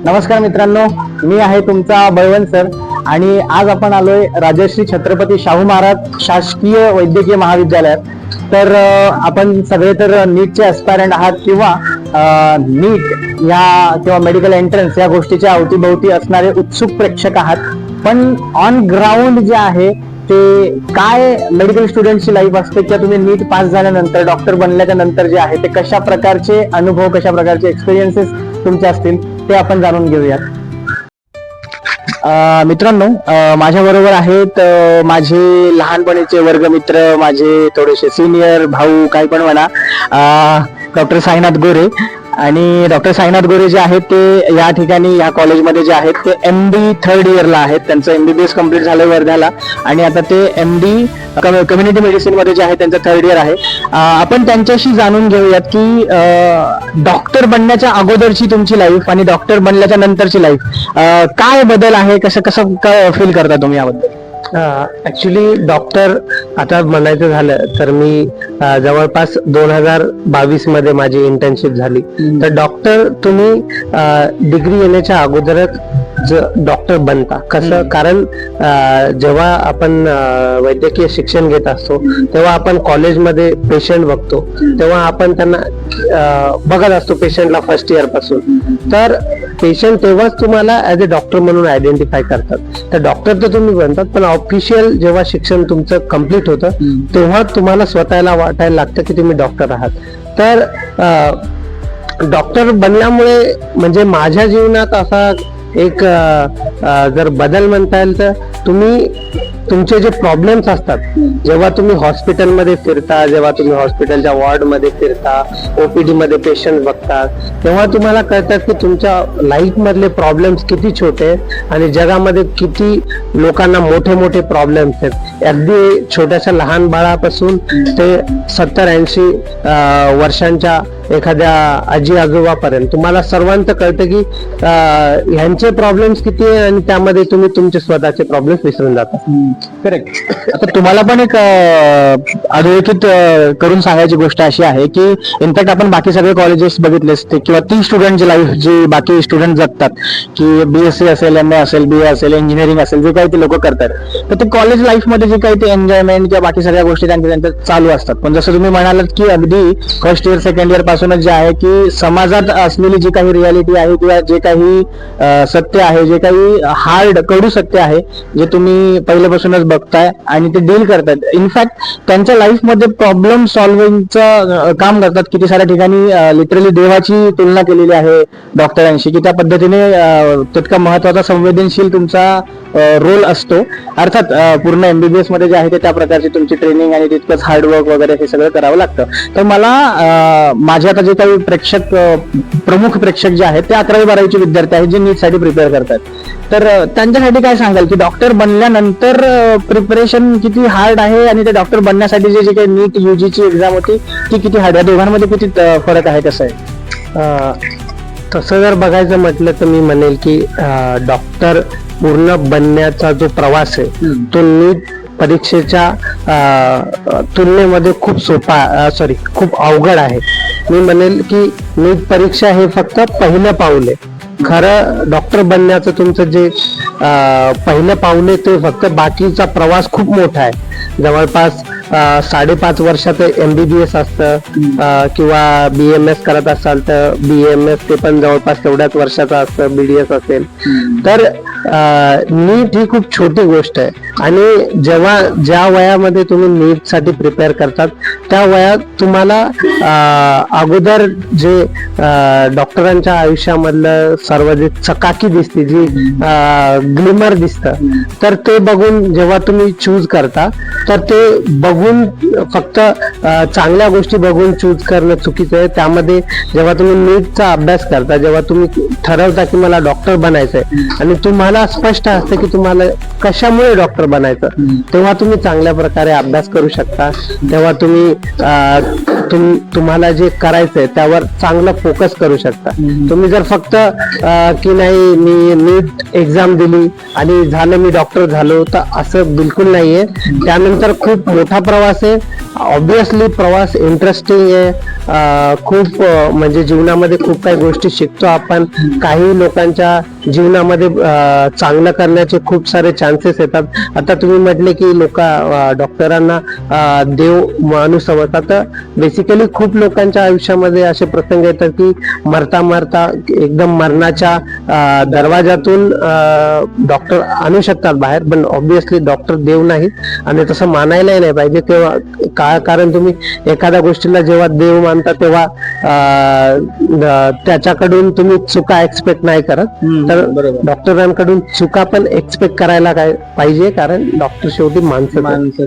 नमस्कार मित्रांनो, मी आहे तुमचा बळवंत सर आणि आज आपण आलोय राजश्री छत्रपती शाहू महाराज शासकीय वैद्यकीय महाविद्यालयात. तर आपण सगळे तर नीटचे ॲस्पायरंट आहात किंवा नीट या किंवा मेडिकल एंट्रन्स या गोष्टीच्या अवतीभोवती असणारे उत्सुक प्रेक्षक आहात. पण ऑन ग्राउंड जे आहे ते काय मेडिकल स्टुडंटची लाईफ असते किंवा तुम्ही नीट पास झाल्यानंतर डॉक्टर बनल्याच्या नंतर जे आहे ते कशा प्रकारचे अनुभव, कशा प्रकारचे एक्सपिरियन्सेस तुमचे असतील ते आपण जाणून घेऊयात. मित्रांनो, माझ्या बरोबर आहेत माझे लहानपणीचे वर्गमित्र, माझे थोडेसे सिनियर भाऊ, काही पण म्हणा, डॉक्टर साईनाथ गोरे. आणि डॉक्टर साईनाथ गोरे जे आहेत ते या ठिकाणी या कॉलेजमध्ये जे आहेत ते MD थर्ड इयरला आहेत. त्यांचं MBBS कम्प्लीट झालं वर्ध्याला आणि आता ते MD कम्युनिटी मेडिसिन मध्ये जे आहे त्यांचं थर्ड इयर आहे. आपण त्यांच्याशी जाणून घेऊयात की डॉक्टर बनण्याच्या अगोदरची तुमची लाईफ आणि डॉक्टर बनल्याच्या नंतरची लाईफ काय बदल आहे, कसं फील करता तुम्ही याबद्दल. ऍक्च्युली डॉक्टर आता म्हणायचं झालं तर मी जवळपास 2022 मध्ये माझी इंटर्नशिप झाली. तर डॉक्टर तुम्ही डिग्री येण्याच्या अगोदरच डॉक्टर बनता. कसं, कारण जेव्हा आपण वैद्यकीय शिक्षण घेत असतो तेव्हा आपण कॉलेजमध्ये पेशंट बघतो, तेव्हा आपण त्यांना बघत असतो पेशंटला फर्स्ट इयर पासून. तर पेशंट तेव्हाच तुम्हाला ऍज अ डॉक्टर म्हणून आयडेंटिफाय करतात. तर डॉक्टर तर तुम्ही बनतात, पण ऑफिशियल जेव्हा शिक्षण तुमचं कम्प्लीट होतं तेव्हा तुम्हाला स्वतःला वाटायला लागतं की तुम्ही डॉक्टर आहात. तर डॉक्टर बनल्यामुळे म्हणजे माझ्या जीवनात असा एक जर बदल म्हणता येईल तर तुम्ही तुमचे जे प्रॉब्लेम्स असतात, जेव्हा तुम्ही हॉस्पिटलमध्ये फिरता, जेव्हा तुम्ही हॉस्पिटलच्या वॉर्डमध्ये फिरता, OPD मध्ये पेशंट बघता, तेव्हा तुम्हाला कळतात की तुमच्या लाईफ मधले प्रॉब्लेम्स किती छोटे आहेत आणि जगामध्ये किती लोकांना मोठे मोठे प्रॉब्लेम्स आहेत. अगदी छोट्याशा लहान बाळापासून ते 70-80 वर्षांच्या एखाद्या आजी आजोबापर्यंत तुम्हाला सर्वांत कळतं की ह्यांचे प्रॉब्लेम्स किती आहे आणि त्यामध्ये तुम्ही तुमचे स्वतःचे प्रॉब्लेम्स विसरून जाता. करेक्ट. आता तुम्हाला पण एक अधोरेखित करून सांगायची गोष्ट अशी आहे की इनफॅक्ट आपण बाकी सगळे कॉलेजेस बघितले असते किंवा ती स्टुडंटची लाईफ जी बाकी स्टुडंट जगतात की BSc असेल, MA असेल, BA असेल, इंजिनिअरिंग असेल, जे काही ते लोक करतात, तर ते कॉलेज लाईफ मध्ये जे काही ते एन्जॉयमेंट किंवा बाकी सगळ्या गोष्टी त्यांच्या चालू असतात. पण जसं तुम्ही म्हणालात की अगदी फर्स्ट इयर सेकंड इयर पासूनच जे आहे की समाजात असलेली जी काही रियालिटी आहे किंवा जे काही सत्य आहे, जे काही हार्ड कडू सत्य आहे, जे तुम्ही पहिल्यापासूनच बघताय आणि ते डील करतात. इनफॅक्ट त्यांच्या लाईफ मध्ये प्रॉब्लेम सॉल्व्हिंगचं काम करतात. किती साऱ्या ठिकाणी लिटरली देवाची तुलना केलेली आहे डॉक्टरांशी की त्या पद्धतीने तितका महत्वाचा संवेदनशील तुमचा रोल असतो. अर्थात पूर्ण MBBS मध्ये जे आहे ते त्या प्रकारची तुमची ट्रेनिंग आणि तितकंच हार्डवर्क वगैरे हे सगळं करावं लागतं. तर मला माझे आता जे काही प्रमुख प्रेक्षक जे आहेत ते 11वी-12वीचे विद्यार्थी आहेत जे नीटसाठी प्रिपेअर करतात. तर त्यांच्यासाठी काय सांगाल की डॉक्टर बनल्यानंतर प्रिपरेशन किती हार्ड आहे आणि ते डॉक्टर बनण्यासाठी जे काही नीट UGची एक्झाम होती ती किती हार्ड, या दोघांमध्ये किती फरक आहे, कसं आहे? तसं जर बघायचं म्हटलं तर मी म्हणेल की डॉक्टर पूर्ण बनण्याचा जो प्रवास आहे तो नीट परीक्षेच्या तुलनेमध्ये खूप अवघड आहे. मी म्हणेल की नीट परीक्षा हे फक्त पहिलं पाऊल आहे. खरं डॉक्टर बनण्याचं तुमचं जे पहिलं पाऊल आहे ते फक्त बाकीचा प्रवास खूप मोठा आहे. जवळपास 5.5 वर्षात MBBS असतं किंवा BMS करत असाल तर BMS ते पण जवळपास तेवढ्याच वर्षाचं असतं, BDS असेल. तर नीट ही खूप छोटी गोष्ट आहे आणि ज्या वयामध्ये तुम्ही नीटसाठी प्रिपेअर करतात त्या वयात तुम्हाला अगोदर जे डॉक्टरांच्या आयुष्यामधलं सर्व जे चकाकी दिसते, जी ग्लिमर दिसतं, तर ते बघून जेव्हा तुम्ही चूज करता तर ते बघून फक्त चांगल्या गोष्टी बघून चूज करणं चुकीचं आहे. त्यामध्ये जेव्हा तुम्ही नीटचा अभ्यास करता, जेव्हा तुम्ही ठरवता की मला डॉक्टर बनायचंय आणि तुम्हाला स्पष्ट असतं की तुम्हाला कशामुळे डॉक्टर बनायचं, तेव्हा तुम्ही चांगल्या प्रकारे अभ्यास करू शकता. तेव्हा तुम्हाला जे करायचंय त्यावर चांगलं फोकस करू शकता. तुम्ही जर फक्त की नाही मी नीट एक्झाम दिली आणि झालं मी डॉक्टर झालो, तर असं बिलकुल नाहीये. त्यानंतर खूप मोठा प्रवास आहे ऑब्विसली प्रवास इंटरेस्टिंग आहे. खूप म्हणजे जीवनामध्ये खूप काही गोष्टी शिकतो आपण. काही लोकांच्या जीवनामध्ये चांगलं करण्याचे खूप सारे चान्सेस येतात. आता तुम्ही म्हटले की लोक डॉक्टरांना देव माणूस समजतात. तर बेसिकली खूप लोकांच्या आयुष्यामध्ये असे प्रसंग येतात की मरता मरता एकदम मरणाच्या दरवाजातून डॉक्टर आणू शकतात बाहेर, पण ऑब्विसली डॉक्टर देव नाहीत आणि तसं मानायलाही नाही पाहिजे. तेव्हा कारण तुम्ही एखाद्या गोष्टीला जेव्हा देव मानता तेव्हा त्याच्याकडून तुम्ही चुका एक्सपेक्ट नाही करत. तर डॉक्टरांकडून चुका पण एक्सपेक्ट करायला काय पाहिजे, कारण डॉक्टर शेवटी माणसं